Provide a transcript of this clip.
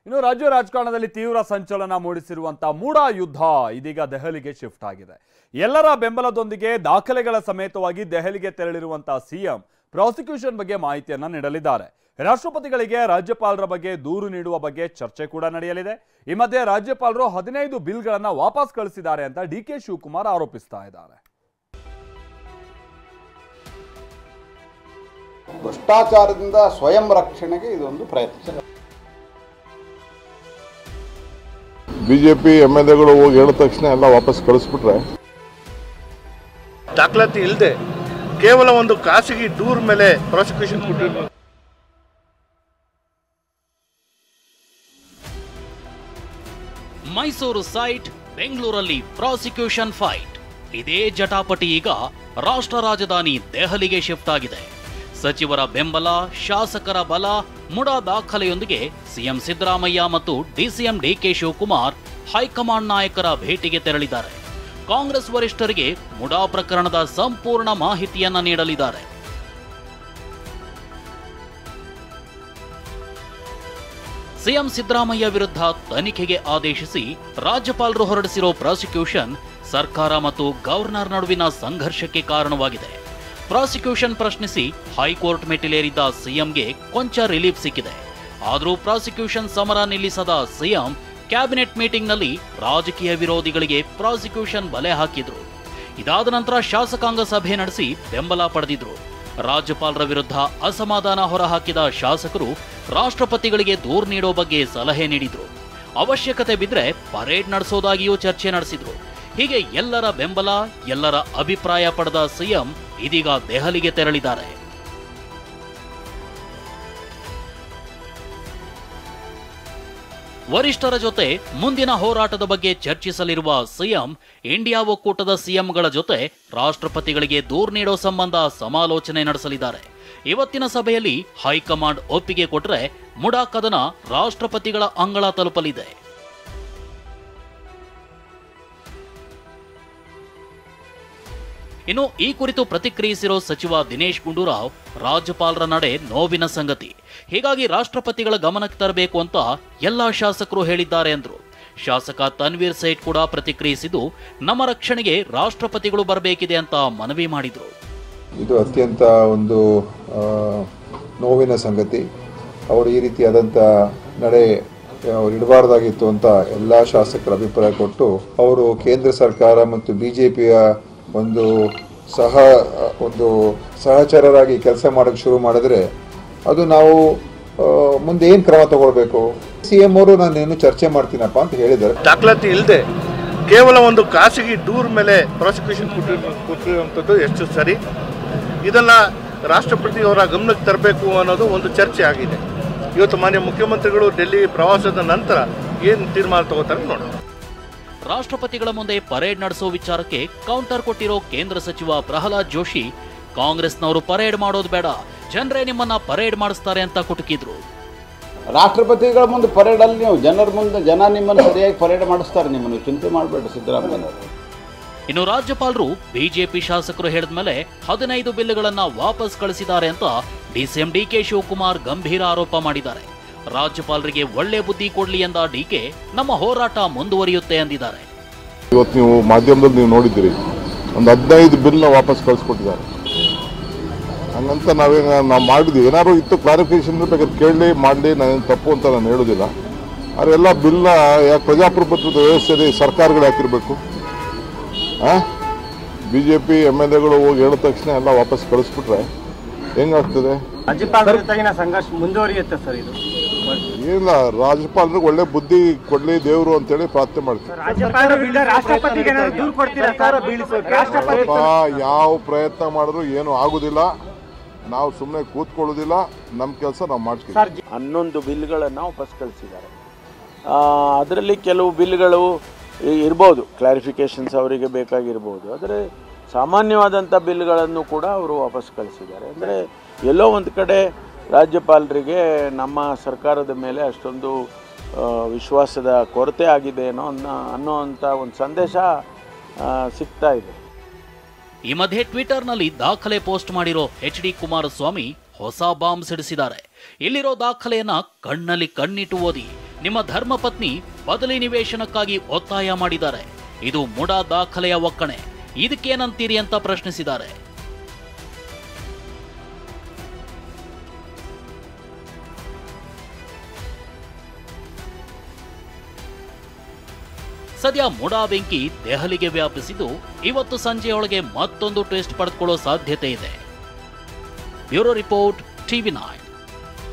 ಇನ್ನು ರಾಜ್ಯ ರಾಜಕಾರಣದಲ್ಲಿ ತೀವ್ರ ಸಂಚಲನ ಮೂಡಿಸಿರುವಂತಹ ಮೂಡಾ ಯುದ್ಧ ಇದೀಗ ದೆಹಲಿಗೆ ಶಿಫ್ಟ್ ಆಗಿದೆ. ಎಲ್ಲರ ಬೆಂಬಲದೊಂದಿಗೆ ದಾಖಲೆಗಳ ಸಮೇತವಾಗಿ ದೆಹಲಿಗೆ ತೆರಳಿರುವಂತಹ ಸಿಎಂ ಪ್ರಾಸಿಕ್ಯೂಷನ್ ಬಗ್ಗೆ ಮಾಹಿತಿಯನ್ನ ನೀಡಲಿದ್ದಾರೆ. ರಾಷ್ಟ್ರಪತಿಗಳಿಗೆ ರಾಜ್ಯಪಾಲರ ಬಗ್ಗೆ ದೂರು ನೀಡುವ ಬಗ್ಗೆ ಚರ್ಚೆ ಕೂಡ ನಡೆಯಲಿದೆ. ಈ ಮಧ್ಯೆ ರಾಜ್ಯಪಾಲರು 15 ಬಿಲ್ಗಳನ್ನ ವಾಪಸ್ ಕಳಿಸಿದ್ದಾರೆ ಅಂತ ಡಿಕೆ ಶಿವಕುಮಾರ್ ಆರೋಪಿಸ್ತಾ ಇದ್ದಾರೆ. ಭ್ರಷ್ಟಾಚಾರದಿಂದ ಸ್ವಯಂ ರಕ್ಷಣೆಗೆ ಇದೊಂದು ಪ್ರಯತ್ನ. ಬಿಜೆಪಿ ಎಂಎಲ್ಎಗಳು ಹೋಗಿ ಹೇಳಿದ ತಕ್ಷಣ ಎಲ್ಲ ವಾಪಸ್ ಕಳಿಸ್ಬಿಟ್ರೆ, ದಾಖಲಾತಿ ಇಲ್ಲದೆ ಕೇವಲ ಒಂದು ಖಾಸಗಿ ದೂರ ಮೇಲೆ ಪ್ರಾಸಿಕ್ಯೂಷನ್ ಕೊಟ್ಟಿದ್ರು. ಮೈಸೂರು ಸೈಟ್, ಬೆಂಗಳೂರಲ್ಲಿ ಪ್ರಾಸಿಕ್ಯೂಷನ್ ಫೈಟ್. ಇದೇ ಜಟಾಪಟಿ ಈಗ ರಾಷ್ಟ್ರ ರಾಜಧಾನಿ ದೆಹಲಿಗೆ ಶಿಫ್ಟ್ ಆಗಿದೆ. ಸಚಿವರ ಬೆಂಬಲ, ಶಾಸಕರ ಬಲ, ಮುಡಾ ದಾಖಲೆಯೊಂದಿಗೆ ಸಿಎಂ ಸಿದ್ದರಾಮಯ್ಯ ಮತ್ತು ಡಿಸಿಎಂ ಡಿಕೆ ಶಿವಕುಮಾರ್ ಹೈಕಮಾಂಡ್ ನಾಯಕರ ಭೇಟಿಗೆ ತೆರಳಿದ್ದಾರೆ. ಕಾಂಗ್ರೆಸ್ ವರಿಷ್ಠರಿಗೆ ಮುಡಾ ಪ್ರಕರಣದ ಸಂಪೂರ್ಣ ಮಾಹಿತಿಯನ್ನ ನೀಡಲಿದ್ದಾರೆ. ಸಿಎಂ ಸಿದ್ದರಾಮಯ್ಯ ವಿರುದ್ಧ ತನಿಖೆಗೆ ಆದೇಶಿಸಿ ರಾಜ್ಯಪಾಲರು ಹೊರಡಿಸಿರೋ ಪ್ರಾಸಿಕ್ಯೂಷನ್ ಸರ್ಕಾರ ಮತ್ತು ಗವರ್ನರ್ ನಡುವಿನ ಸಂಘರ್ಷಕ್ಕೆ ಕಾರಣವಾಗಿದೆ. ಪ್ರಾಸಿಕ್ಯೂಷನ್ ಪ್ರಶ್ನಿಸಿ ಹೈಕೋರ್ಟ್ ಮೆಟ್ಟಿಲೇರಿದ್ದ ಸಿಎಂಗೆ ಕೊಂಚ ರಿಲೀಫ್ ಸಿಕ್ಕಿದೆ. ಆದರೂ ಪ್ರಾಸಿಕ್ಯೂಷನ್ ಸಮರ ನಿಲ್ಲಿಸದ ಸಿಎಂ ಕ್ಯಾಬಿನೆಟ್ ಮೀಟಿಂಗ್ನಲ್ಲಿ ರಾಜಕೀಯ ವಿರೋಧಿಗಳಿಗೆ ಪ್ರಾಸಿಕ್ಯೂಷನ್ ಬಲೆ ಹಾಕಿದ್ರು. ಇದಾದ ನಂತರ ಶಾಸಕಾಂಗ ಸಭೆ ನಡೆಸಿ ಬೆಂಬಲ ಪಡೆದಿದ್ರು. ರಾಜ್ಯಪಾಲರ ವಿರುದ್ಧ ಅಸಮಾಧಾನ ಹೊರಹಾಕಿದ ಶಾಸಕರು ರಾಷ್ಟ್ರಪತಿಗಳಿಗೆ ದೂರು ನೀಡೋ ಬಗ್ಗೆ ಸಲಹೆ ನೀಡಿದ್ರು. ಅವಶ್ಯಕತೆ ಬಿದ್ದರೆ ಪರೇಡ್ ನಡೆಸೋದಾಗಿಯೂ ಚರ್ಚೆ ನಡೆಸಿದ್ರು. ಹೀಗೆ ಎಲ್ಲರ ಬೆಂಬಲ, ಎಲ್ಲರ ಅಭಿಪ್ರಾಯ ಪಡೆದ ಸಿಎಂ ಇದೀಗ ದೆಹಲಿಗೆ ತೆರಳಿದ್ದಾರೆ. ವರಿಷ್ಠರ ಜೊತೆ ಮುಂದಿನ ಹೋರಾಟದ ಬಗ್ಗೆ ಚರ್ಚಿಸಲಿರುವ ಸಿಎಂ ಇಂಡಿಯಾ ಒಕ್ಕೂಟದ ಸಿಎಂಗಳ ಜೊತೆ ರಾಷ್ಟ್ರಪತಿಗಳಿಗೆ ದೂರು ನೀಡೋ ಸಂಬಂಧ ಸಮಾಲೋಚನೆ ನಡೆಸಲಿದ್ದಾರೆ. ಇವತ್ತಿನ ಸಭೆಯಲ್ಲಿ ಹೈಕಮಾಂಡ್ ಒಪ್ಪಿಗೆ ಕೊಟ್ಟರೆ ಮುಡಾ ಕದನ ರಾಷ್ಟ್ರಪತಿಗಳ ಅಂಗಳ ತಲುಪಲಿದೆ. ಇನ್ನು ಈ ಕುರಿತು ಪ್ರತಿಕ್ರಿಯಿಸಿರೋ ಸಚಿವ ದಿನೇಶ್ ಗುಂಡೂರಾವ್, ರಾಜ್ಯಪಾಲರ ನಡೆ ನೋವಿನ ಸಂಗತಿ, ಹೀಗಾಗಿ ರಾಷ್ಟ್ರಪತಿಗಳ ಗಮನಕ್ಕೆ ತರಬೇಕು ಅಂತ ಎಲ್ಲಾ ಶಾಸಕರು ಹೇಳಿದ್ದಾರೆ ಎಂದರು. ಶಾಸಕ ತನ್ವೀರ್ ಸೇಠ್ ಕೂಡ ಪ್ರತಿಕ್ರಿಯಿಸಿದ್ದು, ನಮ್ಮ ರಕ್ಷಣೆಗೆ ರಾಷ್ಟ್ರಪತಿಗಳು ಬರಬೇಕಿದೆ ಅಂತ ಮನವಿ ಮಾಡಿದರು. ಇದು ಅತ್ಯಂತ ಒಂದು ನೋವಿನ ಸಂಗತಿ. ಅವರು ಈ ರೀತಿಯಾದಂಥ ನಡೆ ಅವ್ರು ಇಡಬಾರ್ದಾಗಿತ್ತು ಅಂತ ಎಲ್ಲ ಶಾಸಕರ ಅಭಿಪ್ರಾಯ ಕೊಟ್ಟು, ಅವರು ಕೇಂದ್ರ ಸರ್ಕಾರ ಮತ್ತು BJPಯ ಒಂದು ಸಹಚರರಾಗಿ ಕೆಲಸ ಮಾಡೋಕ್ಕೆ ಶುರು ಮಾಡಿದ್ರೆ ಅದು ನಾವು ಮುಂದೆ ಏನು ಕ್ರಮ ತಗೊಳ್ಬೇಕು, CM ಅವರು ನಾನೇನು ಚರ್ಚೆ ಮಾಡ್ತೀನಪ್ಪ ಅಂತ ಹೇಳಿದ್ದಾರೆ. ದಾಖಲಾತಿ ಇಲ್ಲದೆ ಕೇವಲ ಒಂದು ಖಾಸಗಿ ದೂರ ಮೇಲೆ ಪ್ರಾಸಿಕ್ಯೂಷನ್ ಕೊಟ್ಟಿರುವಂಥದ್ದು ಎಷ್ಟು ಸರಿ, ಇದನ್ನ ರಾಷ್ಟ್ರಪತಿ ಅವರ ಗಮನಕ್ಕೆ ತರಬೇಕು ಅನ್ನೋದು ಒಂದು ಚರ್ಚೆ ಆಗಿದೆ. ಇವತ್ತು ಮಾನ್ಯ ಮುಖ್ಯಮಂತ್ರಿಗಳು ಡೆಲ್ಲಿ ಪ್ರವಾಸದ ನಂತರ ಏನು ತೀರ್ಮಾನ ತಗೋತಾರೆ ನೋಡೋಣ. ರಾಷ್ಟ್ರಪತಿಗಳ ಮುಂದೆ ಪರೇಡ್ ನಡೆಸೋ ವಿಚಾರಕ್ಕೆ ಕೌಂಟರ್ ಕೊಟ್ಟಿರೋ ಕೇಂದ್ರ ಸಚಿವ ಪ್ರಹ್ಲಾದ್ ಜೋಶಿ, ಕಾಂಗ್ರೆಸ್ನವರು ಪರೇಡ್ ಮಾಡೋದು ಬೇಡ, ಜನರೇ ನಿಮ್ಮನ್ನ ಪರೇಡ್ ಮಾಡಿಸ್ತಾರೆ ಅಂತ ಕುಟುಕಿದ್ರು. ರಾಷ್ಟ್ರಪತಿಗಳ ಮುಂದೆ ಪರೇಡಲ್ಲಿ ನೀವು ಜನರ ಮುಂದೆ ಜನ ನಿಮ್ಮನ್ನು ಸರಿಯಾಗಿ ಪರೇಡ್ ಮಾಡಿಸ್ತಾರೆ, ನಿಮ್ಮನ್ನು ಚಿಂತೆ ಮಾಡಬೇಡಿ ಸಿದ್ದರಾಮಯ್ಯ. ಇನ್ನು ರಾಜ್ಯಪಾಲರು ಬಿಜೆಪಿ ಶಾಸಕರು ಹೇಳಿದ್ಮೇಲೆ 15 ಬಿಲ್ಗಳನ್ನ ವಾಪಸ್ ಕಳಿಸಿದ್ದಾರೆ ಅಂತ ಡಿಸಿಎಂ ಡಿಕೆ ಶಿವಕುಮಾರ್ ಗಂಭೀರ ಆರೋಪ ಮಾಡಿದ್ದಾರೆ. ರಾಜ್ಯಪಾಲರಿಗೆ ಒಳ್ಳೆ ಬುದ್ಧಿ ಕೊಡ್ಲಿ ಎಂದ ಡಿಕೆ, ನಮ್ಮ ಹೋರಾಟ ಮುಂದುವರಿಯುತ್ತೆ ಎಂದಿದ್ದಾರೆ. ಇವತ್ತು ನೀವು ಮಾಧ್ಯಮದಲ್ಲಿ ನೀವು ನೋಡಿದ್ದೀರಿ, ಒಂದು 15 ಬಿಲ್ನ ವಾಪಸ್ ಕಳಿಸ್ಕೊಟ್ಟಿದ್ದಾರೆ. ಹಂಗಂತ ನಾವು ಮಾಡಿದ್ವಿ, ಏನಾದ್ರು ಇತ್ತು ಕ್ಲಾರಿಫಿಕೇಶನ್ ಬೇಕಾದ್ರೆ ಕೇಳಲಿ ಮಾಡಲಿ, ನಾನೇನು ತಪ್ಪು ಅಂತ ನಾನು ಹೇಳೋದಿಲ್ಲ. ಆದರೆ ಎಲ್ಲ ಬಿಲ್ನ ಯಾಕೆ ಪ್ರಜಾಪ್ರಭುತ್ವದ ವ್ಯವಸ್ಥೆಯಲ್ಲಿ ಸರ್ಕಾರಗಳು ಯಾಕಿರಬೇಕು? BJP MLAಗಳು ಹೋಗಿ ಹೇಳಿದ ತಕ್ಷಣ ಎಲ್ಲ ವಾಪಸ್ ಕಳಿಸ್ಬಿಟ್ರೆ ಹೆಂಗಾಗ್ತದೆ? ರಾಜ್ಯಪಾಲರ ಸಂಘರ್ಷ ಮುಂದುವರಿಯುತ್ತೆ ಸರ್. ಇದು ಇಲ್ಲ, ರಾಜ್ಯಪಾಲರಿಗೆ ಒಳ್ಳೆ ಬುದ್ಧಿ ಕೊಡ್ಲಿ ದೇವರು ಅಂತೇಳಿ ಪ್ರಾರ್ಥನೆ ಮಾಡ್ತೀವಿ. ಯಾವ ಪ್ರಯತ್ನ ಮಾಡಿದ್ರು ಏನು ಆಗುದಿಲ್ಲ, ನಾವು ಸುಮ್ಮನೆ ಕೂತ್ಕೊಳ್ಳೋದಿಲ್ಲ, ನಮ್ಮ ಕೆಲಸ ನಾವು ಮಾಡ್ತೀವಿ. 11 ಬಿಲ್ಗಳನ್ನು ವಾಪಸ್ ಕಳಿಸಿದ್ದಾರೆ. ಅದರಲ್ಲಿ ಕೆಲವು ಬಿಲ್ಗಳು ಇರ್ಬೋದು, ಕ್ಲಾರಿಫಿಕೇಷನ್ಸ್ ಅವರಿಗೆ ಬೇಕಾಗಿರ್ಬೋದು. ಆದರೆ ಸಾಮಾನ್ಯವಾದಂಥ ಬಿಲ್ಗಳನ್ನು ಕೂಡ ಅವರು ವಾಪಸ್ ಕಳಿಸಿದ್ದಾರೆ. ಅಂದರೆ ಎಲ್ಲೋ ಒಂದು ಕಡೆ ರಾಜ್ಯಪಾಲರಿಗೆ ನಮ್ಮ ಸರ್ಕಾರದ ಮೇಲೆ ಅಷ್ಟೊಂದು ವಿಶ್ವಾಸದ ಕೊರತೆ ಆಗಿದೆ ಅನ್ನೋಂಥ ಒಂದು ಸಂದೇಶ ಸಿಗ್ತಾ ಇದೆ. ಈ ಮಧ್ಯೆ ಟ್ವಿಟರ್ನಲ್ಲಿ ದಾಖಲೆ ಪೋಸ್ಟ್ ಮಾಡಿರೋ HD ಕುಮಾರಸ್ವಾಮಿ ಹೊಸ ಬಾಂಬ್ ಸಿಡಿಸಿದ್ದಾರೆ. ಇಲ್ಲಿರೋ ದಾಖಲೆಯನ್ನ ಕಣ್ಣಲ್ಲಿ ಕಣ್ಣಿಟ್ಟು ಓದಿ ನಿಮ್ಮ ಧರ್ಮಪತ್ನಿ ಬದಲಿ ನಿವೇಶನಕ್ಕಾಗಿ ಒತ್ತಾಯ ಮಾಡಿದ್ದಾರೆ. ಇದು ಮುಡಾ ದಾಖಲೆಯ ಒಕ್ಕಣೆ, ಇದಕ್ಕೇನಂತೀರಿ ಅಂತ ಪ್ರಶ್ನಿಸಿದ್ದಾರೆ. ಸದ್ಯ ಮುಡಾ ಬೆಂಕಿ ದೆಹಲಿಗೆ ವ್ಯಾಪಿಸಿದ್ದು ಇವತ್ತು ಸಂಜೆಯೊಳಗೆ ಮತ್ತೊಂದು ಟ್ವಿಸ್ಟ್ ಪಡೆದುಕೊಳ್ಳೋ ಸಾಧ್ಯತೆ ಇದೆ. Bureau report, TV9.